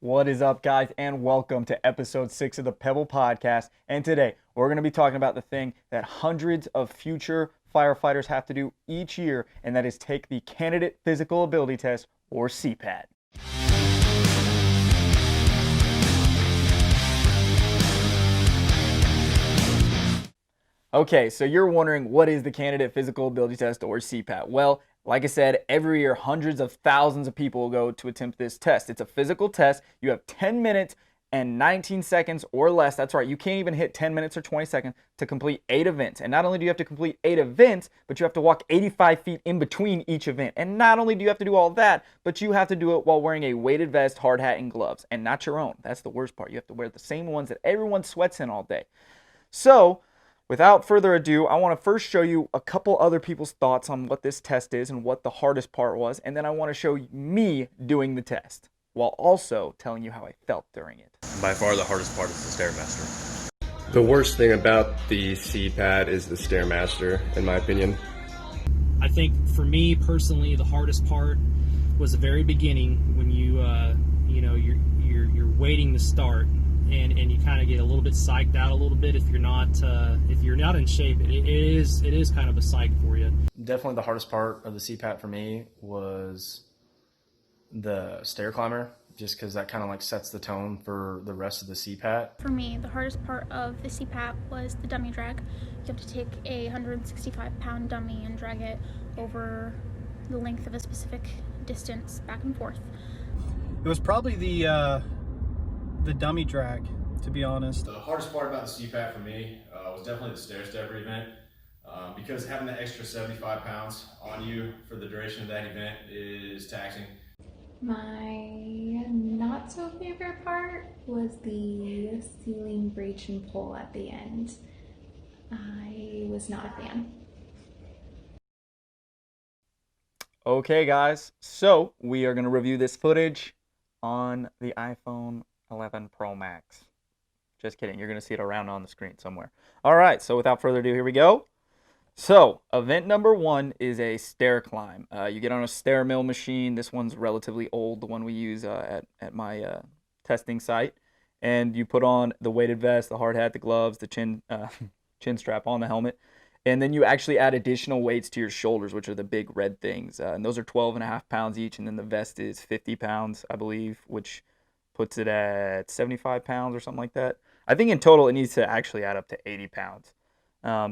What is up, guys, and welcome to episode 6 of the Pebble Podcast. And today, we're going to be talking about the thing that hundreds of future firefighters have to do each year, and that is take the Candidate Physical Ability Test, or CPAT. Okay, so you're wondering, what is the Candidate Physical Ability Test, or CPAT? Well, like I said, every year hundreds of thousands of people will go to attempt this test. It's a physical test. You have 10 minutes and 19 seconds or less. That's right, you can't even hit 10 minutes or 20 seconds to complete 8 events. And not only do you have to complete 8 events, but you have to walk 85 feet in between each event. And not only do you have to do all that, but you have to do it while wearing a weighted vest, hard hat, and gloves. And not your own. That's the worst part. You have to wear the same ones that everyone sweats in all day. So, without further ado, I want to first show you a couple other people's thoughts on what this test is and what the hardest part was, and then I want to show me doing the test, while also telling you how I felt during it. By far the hardest part is the Stairmaster. The worst thing about the CPAT is the Stairmaster, in my opinion. I think for me personally, the hardest part was the very beginning when you're waiting to start. And you kind of get a little bit psyched out a little bit if you're not in shape. It is kind of a psych for you. Definitely the hardest part of the CPAT for me was the stair climber, just because that kind of like sets the tone for the rest of the CPAT. For me, the hardest part of the CPAT was the dummy drag. You have to take a 165-pound dummy and drag it over the length of a specific distance back and forth. It was probably the dummy drag, to be honest. The hardest part about the CPAT for me was definitely the stair stepper event, because having that extra 75 pounds on you for the duration of that event is taxing. My not so favorite part was the ceiling breach and pull at the end. I was not a fan. Okay, guys, so we are going to review this footage on the iPhone 11 Pro Max. Just kidding, you're going to see it around on the screen somewhere. All right, so without further ado, here we go. So, event number 1 is a stair climb. You get on a stair mill machine. This one's relatively old, the one we use at my testing site. And you put on the weighted vest, the hard hat, the gloves, the chin strap on the helmet. And then you actually add additional weights to your shoulders, which are the big red things. And those are 12.5 pounds each. And then the vest is 50 pounds, I believe, which puts it at 75 pounds or something like that. I think in total it needs to actually add up to 80 pounds.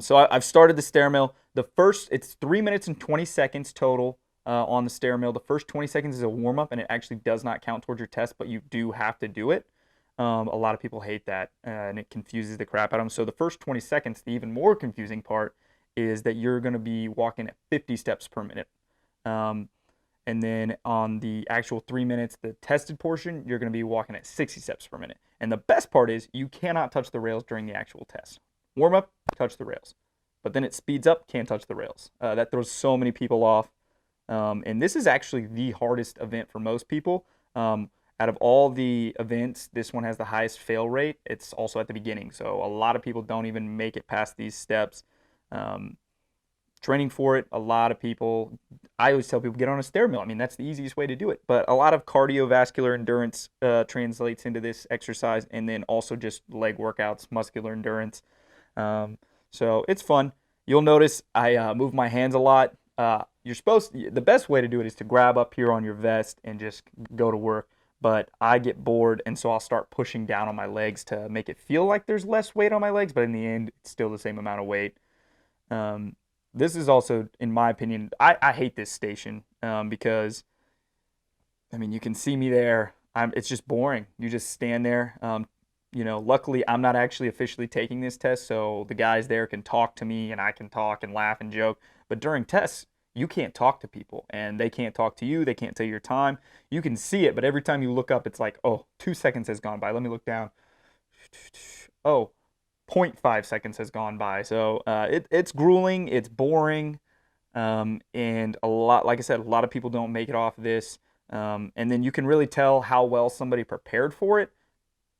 So I've started the stair mill. It's 3 minutes and 20 seconds total on the stair mill. The first 20 seconds is a warm-up, and it actually does not count towards your test, but you do have to do it. A lot of people hate that, and it confuses the crap out of them. So the first 20 seconds, the even more confusing part, is that you're going to be walking at 50 steps per minute. And then on the actual 3 minutes, the tested portion, you're going to be walking at 60 steps per minute. And the best part is you cannot touch the rails during the actual test. Warm up, touch the rails. But then it speeds up, can't touch the rails. That throws so many people off. And this is actually the hardest event for most people. Out of all the events, this one has the highest fail rate. It's also at the beginning. So a lot of people don't even make it past these steps. Training for it, a lot of people, I always tell people, get on a stair mill. I mean, that's the easiest way to do it. But a lot of cardiovascular endurance translates into this exercise, and then also just leg workouts, muscular endurance. So it's fun. You'll notice I move my hands a lot. The best way to do it is to grab up here on your vest and just go to work. But I get bored, and so I'll start pushing down on my legs to make it feel like there's less weight on my legs, but in the end, it's still the same amount of weight. This is also, in my opinion, I hate this station because, I mean, you can see me there. It's just boring. You just stand there. Luckily, I'm not actually officially taking this test, so the guys there can talk to me, and I can talk and laugh and joke. But during tests, you can't talk to people, and they can't talk to you. They can't tell your time. You can see it, but every time you look up, it's like, oh, 2 seconds has gone by. Let me look down. Oh, 0.5 seconds has gone by. So it's grueling, it's boring, and like I said, a lot of people don't make it off this. And then you can really tell how well somebody prepared for it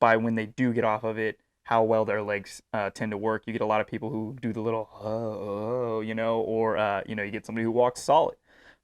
by when they do get off of it, how well their legs tend to work. You get a lot of people who do the little, or you get somebody who walks solid.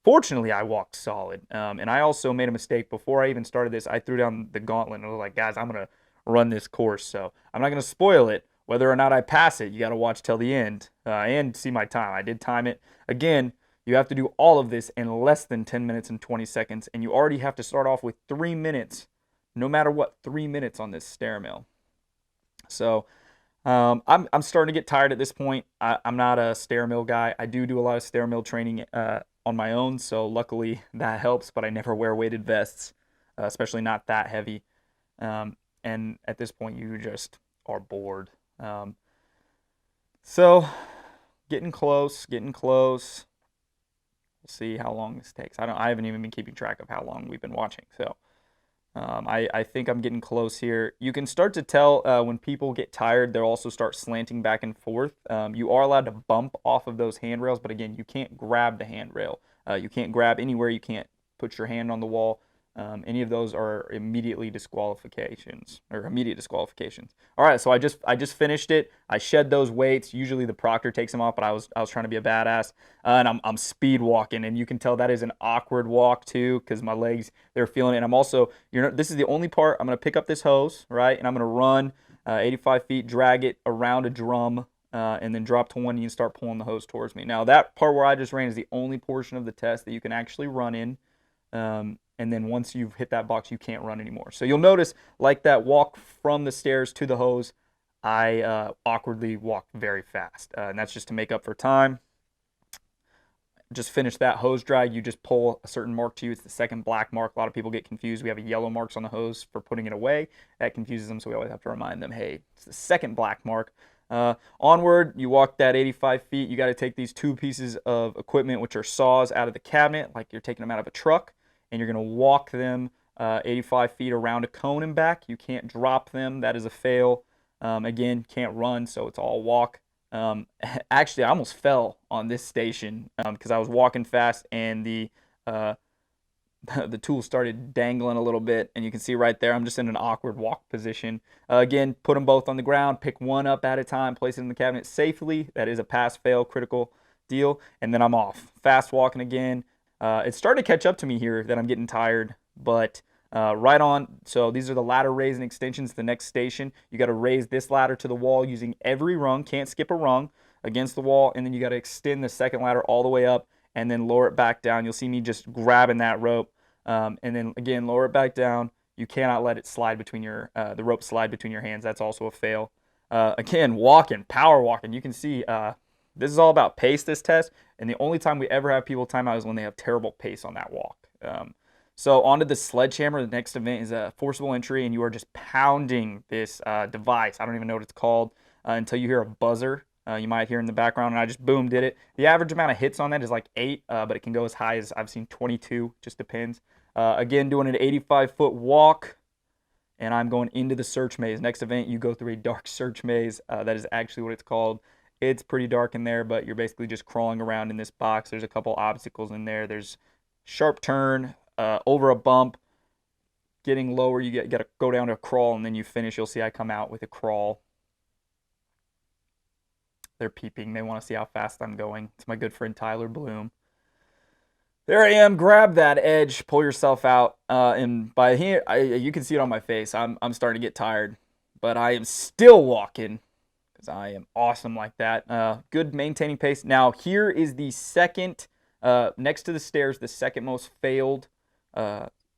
Fortunately, I walked solid. And I also made a mistake before I even started this. I threw down the gauntlet and I was like, guys, I'm going to run this course. So I'm not going to spoil it. Whether or not I pass it, you got to watch till the end and see my time. I did time it. Again, you have to do all of this in less than 10 minutes and 20 seconds. And you already have to start off with 3 minutes, no matter what, 3 minutes on this stair mill. So I'm starting to get tired at this point. I'm not a stair mill guy. I do a lot of stair mill training on my own, so luckily that helps, but I never wear weighted vests, especially not that heavy. And at this point, you just are bored. So getting close. We'll see how long this takes. I haven't even been keeping track of how long we've been watching, so I think I'm getting close here. You can start to tell when people get tired, they'll also start slanting back and forth. You are allowed to bump off of those handrails, but again, you can't grab the handrail. You can't grab anywhere. You can't put your hand on the wall. Any of those are immediate disqualifications. All right, so I just finished it. I shed those weights. Usually the proctor takes them off, but I was trying to be a badass, and I'm speed walking, and you can tell that is an awkward walk too, because my legs, they're feeling it. And I'm also, this is the only part. I'm gonna pick up this hose, right, and I'm gonna run 85 feet, drag it around a drum, and then drop 20 and start pulling the hose towards me. Now that part where I just ran is the only portion of the test that you can actually run in. And then once you've hit that box, you can't run anymore. So you'll notice, like that walk from the stairs to the hose, I awkwardly walked very fast. And that's just to make up for time. Just finish that hose drag. You just pull a certain mark to you. It's the second black mark. A lot of people get confused. We have yellow marks on the hose for putting it away. That confuses them, so we always have to remind them, hey, it's the second black mark. Onward, you walk that 85 feet. You got to take these 2 pieces of equipment, which are saws, out of the cabinet, like you're taking them out of a truck. And you're going to walk them 85 feet around a cone and back. You can't drop them. That is a fail. Again, can't run, so it's all walk. Actually, I almost fell on this station because I was walking fast and the tool started dangling a little bit. And you can see right there, I'm just in an awkward walk position. Again, put them both on the ground. Pick one up at a time. Place it in the cabinet safely. That is a pass-fail critical deal. And then I'm off. Fast walking again. It's starting to catch up to me here that I'm getting tired, but right on. So these are the ladder raise and extensions. The next station, you got to raise this ladder to the wall using every rung. Can't skip a rung against the wall, and then you got to extend the second ladder all the way up and then lower it back down. You'll see me just grabbing that rope, and then again lower it back down. You cannot let it slide between the rope slide between your hands. That's also a fail. Again, power walking. You can see. This is all about pace, this test, and the only time we ever have people time out is when they have terrible pace on that walk. So onto the sledgehammer. The next event is a forcible entry, and you are just pounding this device. I don't even know what it's called until you hear a buzzer. You might hear in the background, and I just boom, did it. The average amount of hits on that is like 8, but it can go as high as I've seen 22, just depends. Again, doing an 85-foot walk, and I'm going into the search maze. Next event, you go through a dark search maze. That is actually what it's called. It's pretty dark in there, but you're basically just crawling around in this box. There's a couple obstacles in there. There's sharp turn, over a bump, getting lower. You got to go down to a crawl, and then you finish. You'll see I come out with a crawl. They're peeping. They want to see how fast I'm going. It's my good friend Tyler Bloom. There I am. Grab that edge. Pull yourself out. And by here, you can see it on my face. I'm starting to get tired, but I am still walking. Because I am awesome like that. Good maintaining pace. Now, here is the second, next to the stairs, the second most failed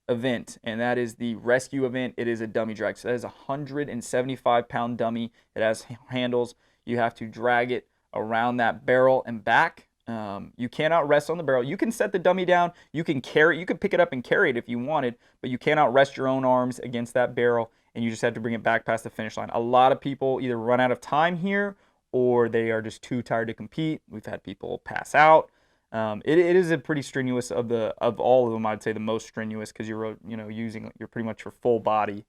event, and that is the rescue event. It is a dummy drag. So that is a 175-pound dummy. It has handles. You have to drag it around that barrel and back. You cannot rest on the barrel. You can set the dummy down. You can carry. You can pick it up and carry it if you wanted, but you cannot rest your own arms against that barrel. And you just have to bring it back past the finish line. A lot of people either run out of time here or they are just too tired to compete. We've had people pass out. It is a pretty strenuous of all of them. I'd say the most strenuous because you're pretty much your full body.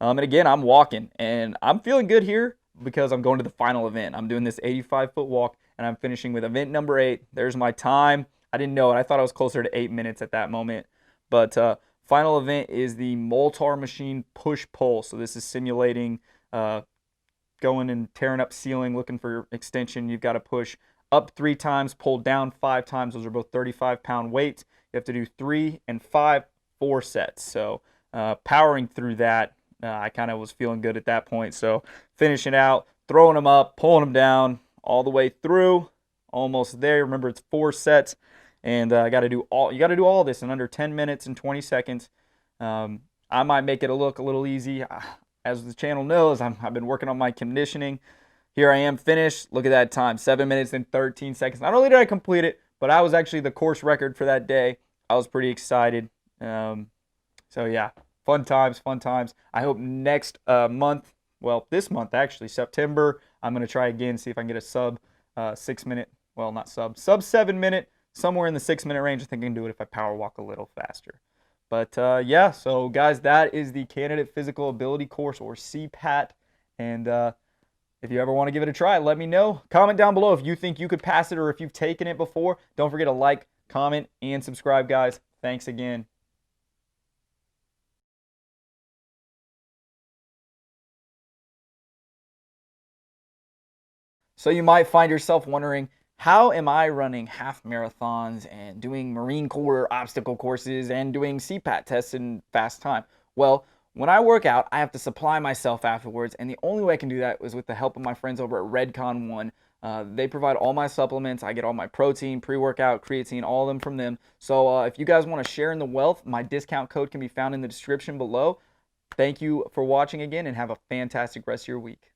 And again, I'm walking and I'm feeling good here because I'm going to the final event. I'm doing this 85-foot walk and I'm finishing with event number 8. There's my time. I didn't know it. I thought I was closer to 8 minutes at that moment, but final event is the Moltar machine push-pull. So this is simulating going and tearing up ceiling, looking for extension. You've got to push up 3 times, pull down 5 times. Those are both 35-pound weights. You have to do 3 and 5, 4 sets. So powering through that, I kind of was feeling good at that point. So finishing out, throwing them up, pulling them down all the way through, almost there. Remember, it's 4 sets, and you got to do all this in under 10 minutes and 20 seconds. I might make it look a little easy. As the channel knows, I've been working on my conditioning. Here I am finished. Look at that time, 7 minutes and 13 seconds. Not only did I complete it, but I was actually the course record for that day. I was pretty excited. So yeah, fun times. I hope next month, well, this month actually, September, I'm going to try again, see if I can get a sub 6 minute, well, not sub 7 minute, somewhere in the 6 minute range. I think I can do it if I power walk a little faster. But yeah, so guys, that is the Candidate Physical Ability Course, or CPAT. And if you ever want to give it a try, let me know. Comment down below if you think you could pass it or if you've taken it before. Don't forget to like, comment, and subscribe, guys. Thanks again. So you might find yourself wondering, how am I running half marathons and doing Marine Corps obstacle courses and doing CPAT tests in fast time? Well, when I work out, I have to supply myself afterwards, and the only way I can do that is with the help of my friends over at Redcon 1. They provide all my supplements. I get all my protein, pre-workout, creatine, all of them from them. So if you guys want to share in the wealth, my discount code can be found in the description below. Thank you for watching again, and have a fantastic rest of your week.